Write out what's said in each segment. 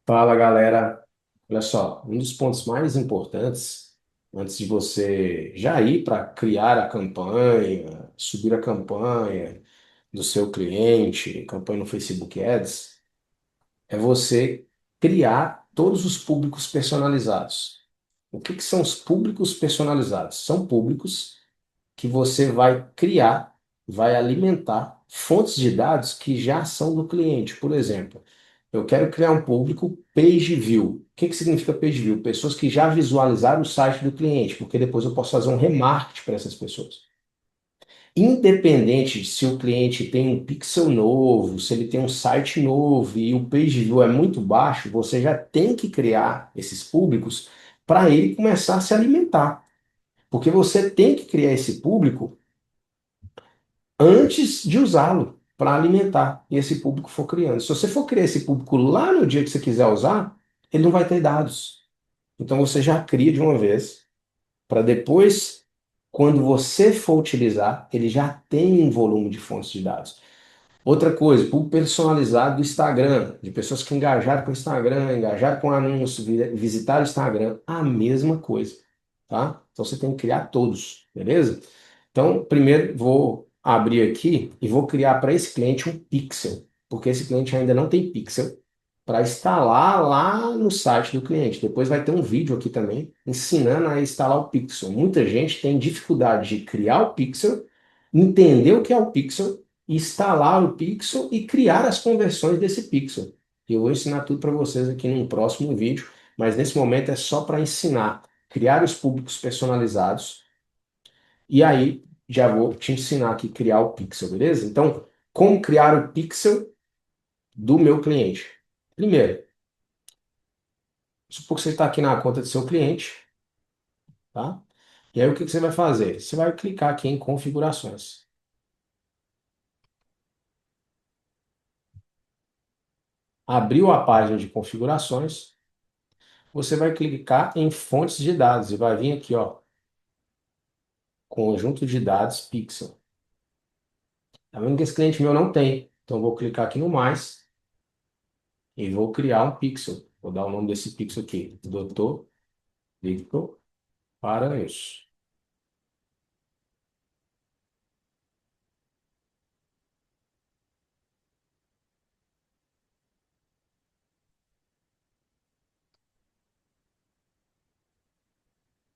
Fala, galera. Olha só, um dos pontos mais importantes antes de você já ir para criar a campanha, subir a campanha do seu cliente, campanha no Facebook Ads, é você criar todos os públicos personalizados. O que que são os públicos personalizados? São públicos que você vai criar, vai alimentar fontes de dados que já são do cliente. Por exemplo, eu quero criar um público page view. O que que significa page view? Pessoas que já visualizaram o site do cliente, porque depois eu posso fazer um remarketing para essas pessoas. Independente de se o cliente tem um pixel novo, se ele tem um site novo e o page view é muito baixo, você já tem que criar esses públicos para ele começar a se alimentar. Porque você tem que criar esse público antes de usá-lo para alimentar e esse público for criando. Se você for criar esse público lá no dia que você quiser usar, ele não vai ter dados. Então você já cria de uma vez, para depois, quando você for utilizar, ele já tem um volume de fontes de dados. Outra coisa, público personalizado do Instagram, de pessoas que engajaram com o Instagram, engajaram com o anúncio, visitaram o Instagram, a mesma coisa, tá? Então você tem que criar todos, beleza? Então, primeiro vou abrir aqui e vou criar para esse cliente um pixel, porque esse cliente ainda não tem pixel para instalar lá no site do cliente. Depois vai ter um vídeo aqui também ensinando a instalar o pixel. Muita gente tem dificuldade de criar o pixel, entender o que é o pixel, instalar o pixel e criar as conversões desse pixel. Eu vou ensinar tudo para vocês aqui num próximo vídeo, mas nesse momento é só para ensinar, criar os públicos personalizados e aí já vou te ensinar aqui a criar o pixel, beleza? Então, como criar o pixel do meu cliente? Primeiro, supor que você está aqui na conta do seu cliente, tá? E aí o que que você vai fazer? Você vai clicar aqui em configurações. Abriu a página de configurações, você vai clicar em fontes de dados e vai vir aqui, ó, conjunto de dados pixel. Tá vendo que esse cliente meu não tem? Então eu vou clicar aqui no mais e vou criar um pixel. Vou dar o nome desse pixel aqui, Dr. Victor Paranhos.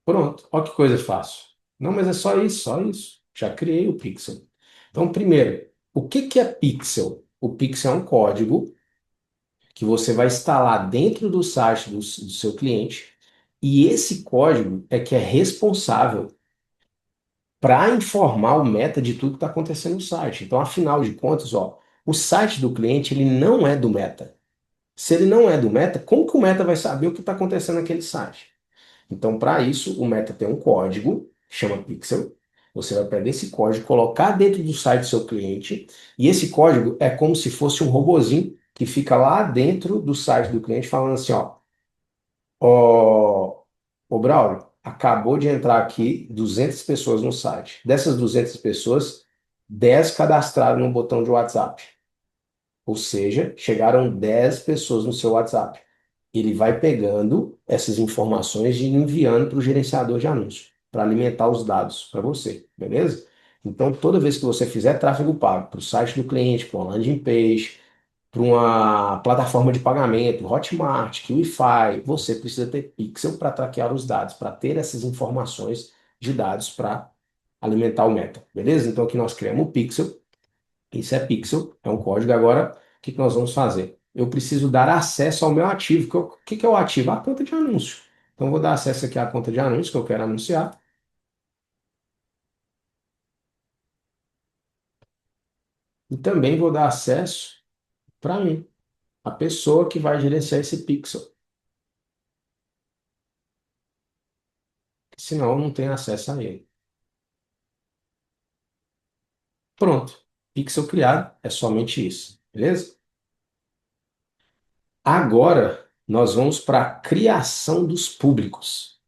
Pronto, olha que coisa fácil. Não, mas é só isso, só isso. Já criei o pixel. Então, primeiro, o que que é pixel? O pixel é um código que você vai instalar dentro do site do seu cliente, e esse código é que é responsável para informar o meta de tudo que está acontecendo no site. Então, afinal de contas, ó, o site do cliente ele não é do meta. Se ele não é do meta, como que o meta vai saber o que está acontecendo naquele site? Então, para isso, o Meta tem um código, que chama Pixel. Você vai pegar esse código, colocar dentro do site do seu cliente, e esse código é como se fosse um robozinho que fica lá dentro do site do cliente falando assim, ó, ô Braulio, acabou de entrar aqui 200 pessoas no site. Dessas 200 pessoas, 10 cadastraram no botão de WhatsApp. Ou seja, chegaram 10 pessoas no seu WhatsApp. Ele vai pegando essas informações e enviando para o gerenciador de anúncio, para alimentar os dados para você, beleza? Então, toda vez que você fizer tráfego pago para o site do cliente, para uma landing page, para uma plataforma de pagamento, Hotmart, Qlify, você precisa ter Pixel para traquear os dados, para ter essas informações de dados para alimentar o meta, beleza? Então, aqui nós criamos o Pixel. Isso é pixel, é um código. Agora, o que que nós vamos fazer? Eu preciso dar acesso ao meu ativo. O que que é o ativo? A conta de anúncio. Então, eu vou dar acesso aqui à conta de anúncio que eu quero anunciar. E também vou dar acesso para mim, a pessoa que vai gerenciar esse pixel. Senão, eu não tenho acesso a ele. Pronto. Pixel criado é somente isso. Beleza? Agora, nós vamos para a criação dos públicos.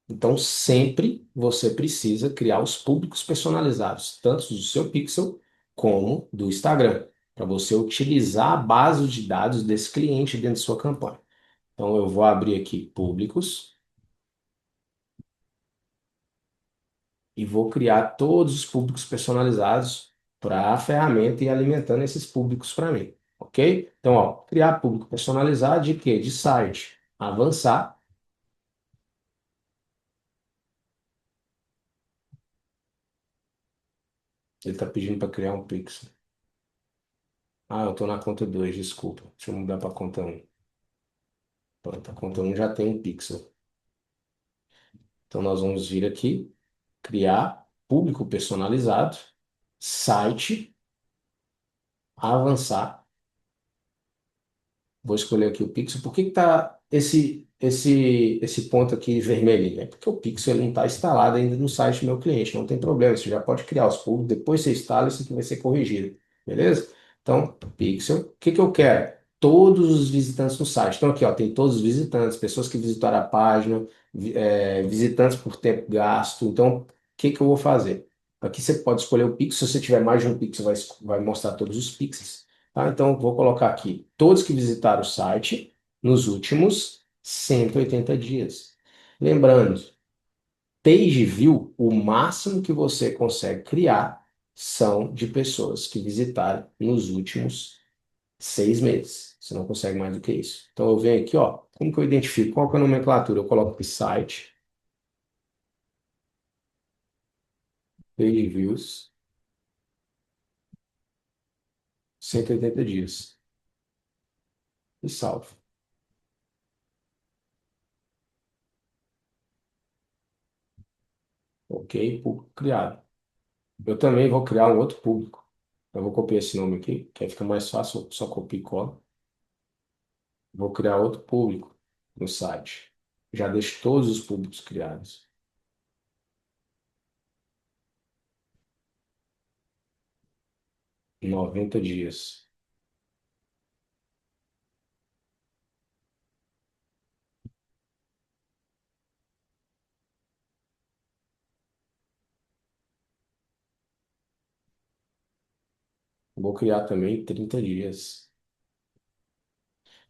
Então, sempre você precisa criar os públicos personalizados, tanto do seu Pixel como do Instagram, para você utilizar a base de dados desse cliente dentro de sua campanha. Então eu vou abrir aqui públicos e vou criar todos os públicos personalizados para a ferramenta e alimentando esses públicos para mim, ok? Então, ó, criar público personalizado de quê? De site. Avançar. Ele está pedindo para criar um pixel. Ah, eu estou na conta 2, desculpa. Deixa eu mudar para a conta um. Pronto, a conta um já tem um pixel. Então, nós vamos vir aqui, criar público personalizado, site, avançar. Vou escolher aqui o pixel. Por que que tá esse ponto aqui vermelhinho? É porque o pixel ele não está instalado ainda no site do meu cliente. Não tem problema, você já pode criar os públicos. Depois você instala, isso aqui vai ser corrigido. Beleza? Então, pixel. O que que eu quero? Todos os visitantes no site. Então, aqui, ó, tem todos os visitantes, pessoas que visitaram a página, visitantes por tempo gasto. Então, o que que eu vou fazer? Aqui você pode escolher o pixel. Se você tiver mais de um pixel, vai mostrar todos os pixels. Tá? Então, vou colocar aqui todos que visitaram o site nos últimos 180 dias. Lembrando, page view, o máximo que você consegue criar são de pessoas que visitaram nos últimos 6 meses. Você não consegue mais do que isso. Então, eu venho aqui, ó, como que eu identifico? Qual que é a nomenclatura? Eu coloco aqui site, page views, 180 dias. E salvo. Ok, público criado. Eu também vou criar um outro público. Eu vou copiar esse nome aqui, que aí fica mais fácil, só copia e cola. Vou criar outro público no site. Já deixo todos os públicos criados. 90 dias. Vou criar também 30 dias.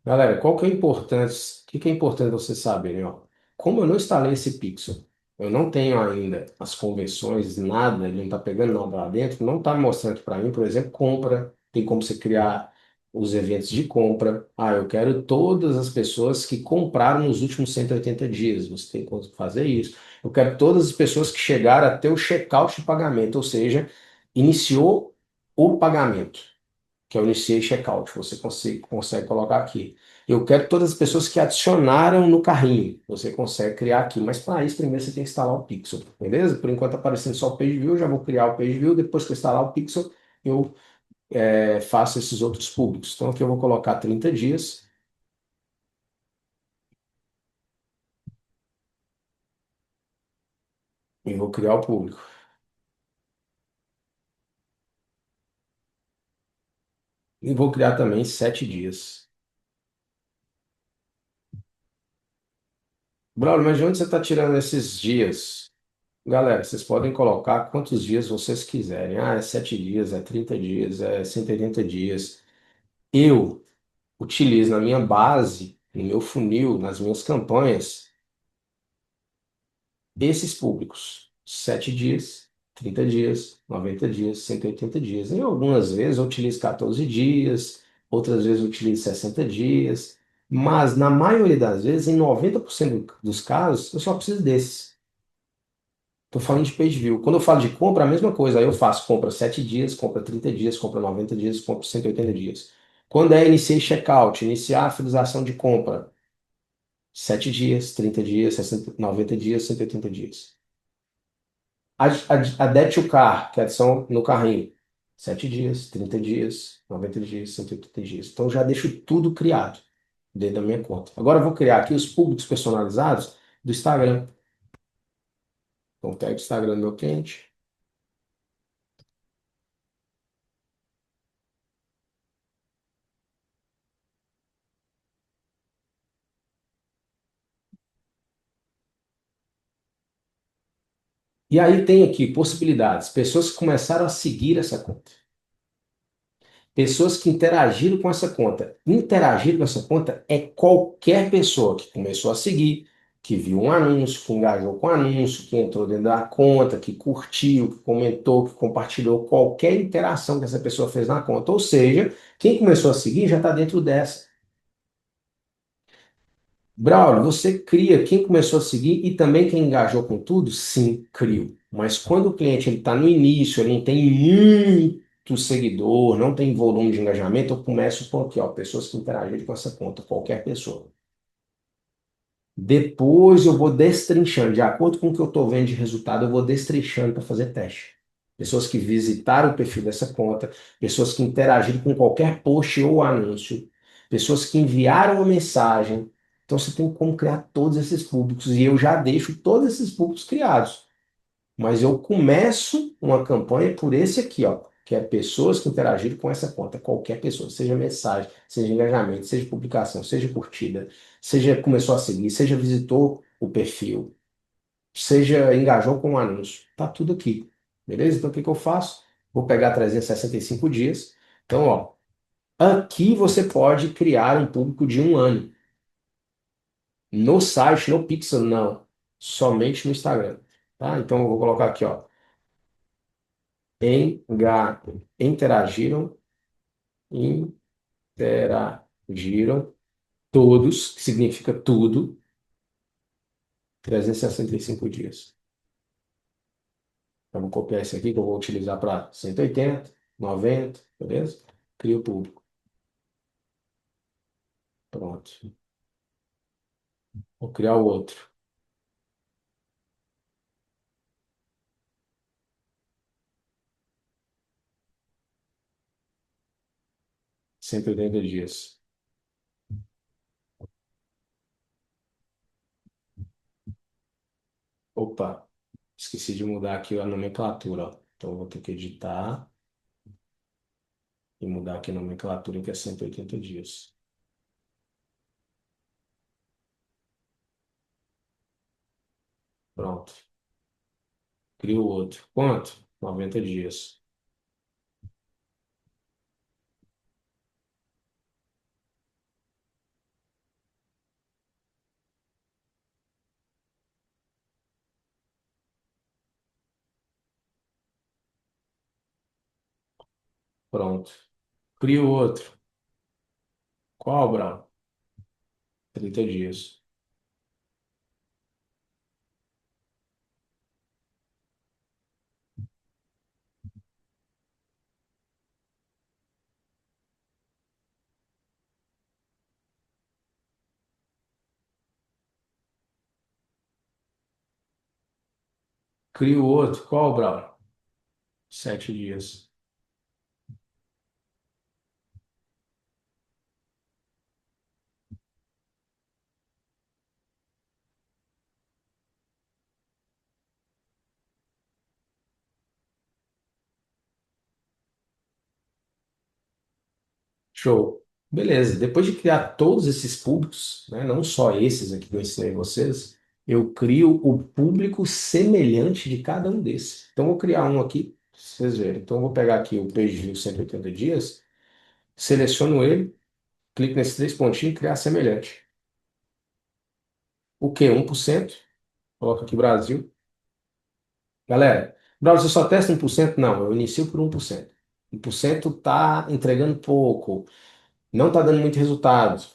Galera, qual que é importante? O que que é importante você saber, né? Ó? Como eu não instalei esse pixel, eu não tenho ainda as conversões, nada, ele não está pegando nada lá dentro, não está mostrando para mim, por exemplo, compra, tem como você criar os eventos de compra. Ah, eu quero todas as pessoas que compraram nos últimos 180 dias, você tem como fazer isso. Eu quero todas as pessoas que chegaram até o checkout de pagamento, ou seja, iniciou o pagamento que é o Initiate Checkout. Você consegue colocar aqui. Eu quero todas as pessoas que adicionaram no carrinho. Você consegue criar aqui. Mas para isso, primeiro você tem que instalar o Pixel, beleza? Por enquanto, tá aparecendo só o Page View. Eu já vou criar o Page View. Depois que eu instalar o Pixel, eu faço esses outros públicos. Então, aqui eu vou colocar 30 dias e vou criar o público. E vou criar também 7 dias. Braulio, mas de onde você está tirando esses dias? Galera, vocês podem colocar quantos dias vocês quiserem. Ah, é 7 dias, é 30 dias, é 180 dias. Eu utilizo na minha base, no meu funil, nas minhas campanhas, esses públicos. 7 dias, 30 dias, 90 dias, 180 dias. Em algumas vezes eu utilizo 14 dias, outras vezes eu utilizo 60 dias, mas na maioria das vezes, em 90% dos casos, eu só preciso desses. Estou falando de page view. Quando eu falo de compra, a mesma coisa. Aí eu faço compra 7 dias, compra 30 dias, compra 90 dias, compra 180 dias. Quando é iniciar checkout, iniciar a finalização de compra, 7 dias, 30 dias, 60, 90 dias, 180 dias. A Add to Car, que é a adição no carrinho, 7 dias, 30 dias, 90 dias, 180 dias. Então eu já deixo tudo criado dentro da minha conta. Agora eu vou criar aqui os públicos personalizados do Instagram. Então pego o Instagram do meu cliente. E aí tem aqui possibilidades. Pessoas que começaram a seguir essa conta. Pessoas que interagiram com essa conta. Interagir com essa conta é qualquer pessoa que começou a seguir, que viu um anúncio, que engajou com o anúncio, que entrou dentro da conta, que curtiu, que comentou, que compartilhou, qualquer interação que essa pessoa fez na conta. Ou seja, quem começou a seguir já está dentro dessa. Braulio, você cria quem começou a seguir e também quem engajou com tudo? Sim, crio. Mas quando o cliente está no início, ele não tem muito seguidor, não tem volume de engajamento, eu começo por aqui, ó, pessoas que interagiram com essa conta, qualquer pessoa. Depois eu vou destrinchando, de acordo com o que eu estou vendo de resultado, eu vou destrinchando para fazer teste. Pessoas que visitaram o perfil dessa conta, pessoas que interagiram com qualquer post ou anúncio, pessoas que enviaram uma mensagem. Então você tem como criar todos esses públicos e eu já deixo todos esses públicos criados. Mas eu começo uma campanha por esse aqui, ó, que é pessoas que interagiram com essa conta, qualquer pessoa, seja mensagem, seja engajamento, seja publicação, seja curtida, seja começou a seguir, seja visitou o perfil, seja engajou com o anúncio, tá tudo aqui, beleza? Então o que que eu faço? Vou pegar 365 dias. Então, ó, aqui você pode criar um público de um ano. No site, no Pixel, não. Somente no Instagram. Tá? Então eu vou colocar aqui, ó. Enga, interagiram, interagiram todos, que significa tudo, 365 dias. Eu vou copiar esse aqui que eu vou utilizar para 180, 90, beleza? Cria o público. Pronto. Vou criar o outro. 180 dias. Opa, esqueci de mudar aqui a nomenclatura, ó. Então eu vou ter que editar e mudar aqui a nomenclatura que é 180 dias. Pronto. Crio o outro. Quanto? 90 dias. Pronto. Crio outro. Qual, Brau? 30 dias. Crio outro. Qual, Brau? 7 dias. Show. Beleza. Depois de criar todos esses públicos, né, não só esses aqui que eu ensinei vocês, eu crio o público semelhante de cada um desses. Então, eu vou criar um aqui, pra vocês verem. Então, eu vou pegar aqui o Page View 180 dias, seleciono ele, clico nesses três pontinhos e criar semelhante. O quê? 1%. Coloco aqui Brasil. Galera, Brasil, você só testa 1%? Não, eu inicio por 1%. 1% está entregando pouco, não está dando muito resultado.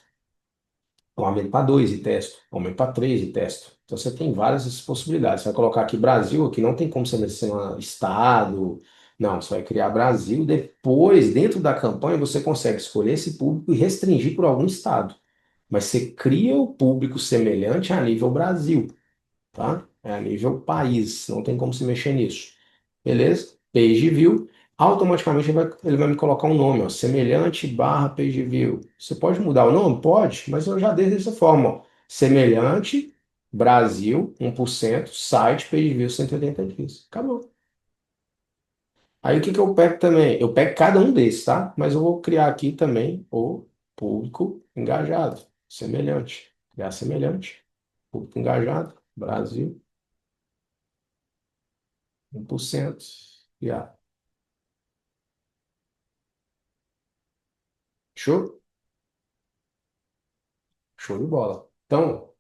Eu aumento para 2 e testo, aumento para 3 e testo. Então você tem várias possibilidades. Você vai colocar aqui Brasil, aqui não tem como você selecionar estado. Não, você vai criar Brasil. Depois, dentro da campanha, você consegue escolher esse público e restringir por algum estado. Mas você cria o público semelhante a nível Brasil, tá? É a nível país, não tem como se mexer nisso. Beleza? Page view, automaticamente ele vai me colocar um nome, ó, semelhante barra page view. Você pode mudar o nome? Pode, mas eu já dei dessa forma, ó. Semelhante, Brasil, 1%, site, page view, 180 dias. Acabou. Aí o que que eu pego também? Eu pego cada um desses, tá? Mas eu vou criar aqui também o público engajado, semelhante. Criar semelhante, público engajado, Brasil. 1%. Yeah. Show? Show de bola. Então,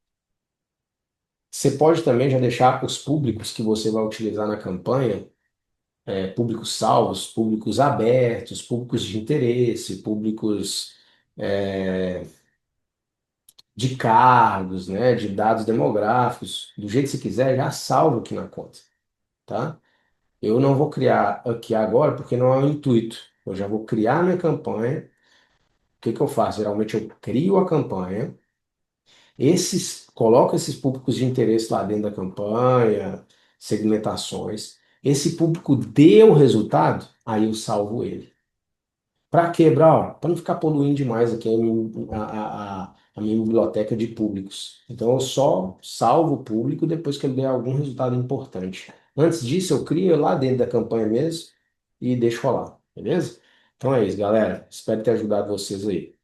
você pode também já deixar os públicos que você vai utilizar na campanha, públicos salvos, públicos abertos, públicos de interesse, públicos é, de cargos, né, de dados demográficos, do jeito que você quiser, já salvo aqui na conta, tá? Eu não vou criar aqui agora porque não é o intuito. Eu já vou criar minha campanha. O que que eu faço? Geralmente eu crio a campanha, coloco esses públicos de interesse lá dentro da campanha, segmentações. Esse público deu o resultado, aí eu salvo ele. Para quebrar, para não ficar poluindo demais aqui a minha biblioteca de públicos. Então eu só salvo o público depois que ele der algum resultado importante. Antes disso, eu crio lá dentro da campanha mesmo e deixo rolar, beleza? Então é isso, galera. Espero ter ajudado vocês aí.